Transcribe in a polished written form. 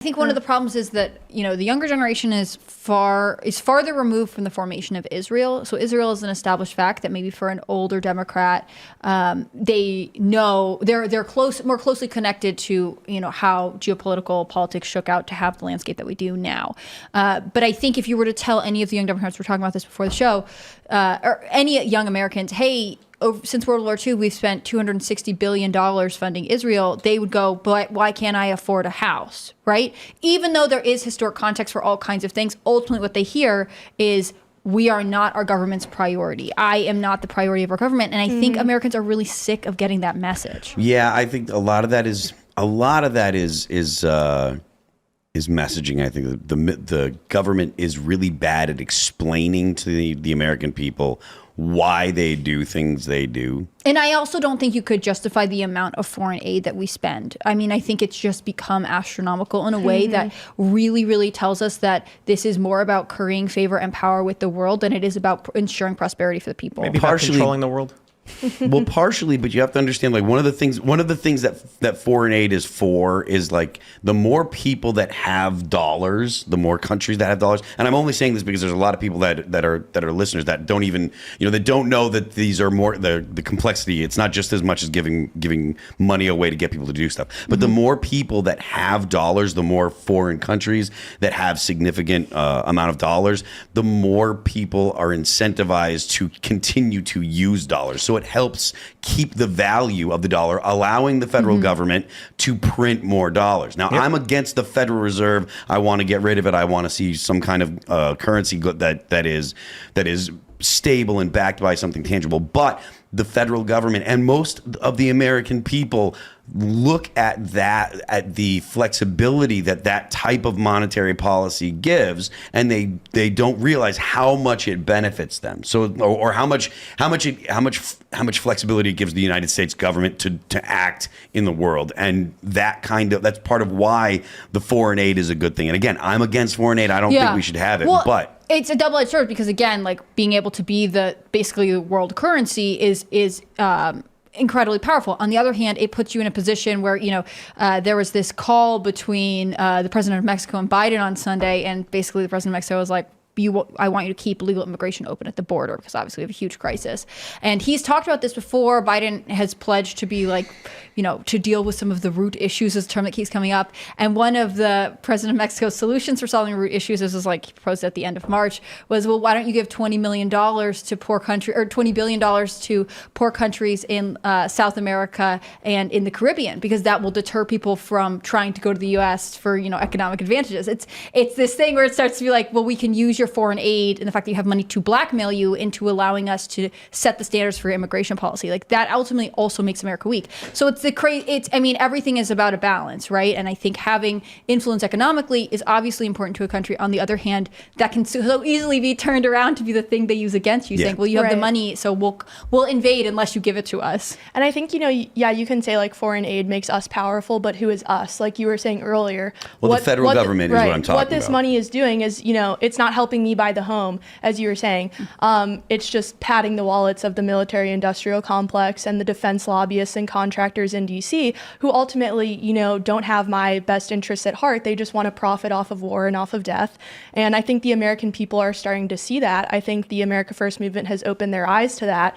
I think one of the problems is that, the younger generation is farther removed from the formation of Israel. So Israel is an established fact that maybe for an older Democrat, they know they're more closely connected to, how geopolitical politics shook out to have the landscape that we do now. But I think if you were to tell any of the young Democrats, we're talking about this before the show, or any young Americans, hey, since World War II, we've spent $260 billion funding Israel, they would go, but why can't I afford a house, right? Even though there is historic context for all kinds of things, ultimately what they hear is, we are not our government's priority. I am not the priority of our government. And I think Americans are really sick of getting that message. Yeah, I think a lot of that is messaging. I think the government is really bad at explaining to the American people why they do things they do. And I also don't think you could justify the amount of foreign aid that we spend. I mean, I think it's just become astronomical in a way that really, really tells us that this is more about currying favor and power with the world than it is about ensuring prosperity for the people. Maybe partially controlling the world. Well, partially, but you have to understand, like, one of the things that foreign aid is for is, like, the more people that have dollars, the more countries that have dollars. And I'm only saying this because there's a lot of people that are listeners that don't even, that don't know that these are more the complexity. It's not just as much as giving money away to get people to do stuff. But the more people that have dollars, the more foreign countries that have significant amount of dollars, the more people are incentivized to continue to use dollars. So it helps keep the value of the dollar, allowing the federal government to print more dollars. Now, I'm against the Federal Reserve. I want to get rid of it. I want to see some kind of currency that is stable and backed by something tangible. But the federal government and most of the American people look at the flexibility that type of monetary policy gives, and they don't realize how much it benefits them. So, or how much flexibility it gives the United States government to act in the world, and that's part of why the foreign aid is a good thing. And again, I'm against foreign aid. I don't think we should have it, but. It's a double-edged sword because, again, like, being able to be basically the world currency is incredibly powerful. On the other hand, it puts you in a position where, there was this call between the president of Mexico and Biden on Sunday, and basically the president of Mexico was like, I want you to keep legal immigration open at the border because obviously we have a huge crisis. And he's talked about this before. Biden has pledged to be to deal with some of the root issues, is a term that keeps coming up. And one of the president of Mexico's solutions for solving root issues, this was he proposed at the end of March, was, well, why don't you give $20 million to poor country, or $20 billion to poor countries in South America and in the Caribbean, because that will deter people from trying to go to the U.S. for, economic advantages. It's this thing where it starts to be like, well, we can use your foreign aid and the fact that you have money to blackmail you into allowing us to set the standards for immigration policy. Like, that ultimately also makes America weak. So everything is about a balance, right? And I think having influence economically is obviously important to a country. On the other hand, that can so easily be turned around to be the thing they use against you, saying, well, you have the money, so we'll invade unless you give it to us. And I think, you can say, like, foreign aid makes us powerful, but who is us? Like you were saying earlier. Well, the federal government is what I'm talking about. What this money is doing is, it's not helping me buy the home, as you were saying. It's just padding the wallets of the military-industrial complex and the defense lobbyists and contractors in D.C. who ultimately, don't have my best interests at heart. They just want to profit off of war and off of death. And I think the American people are starting to see that. I think the America First movement has opened their eyes to that.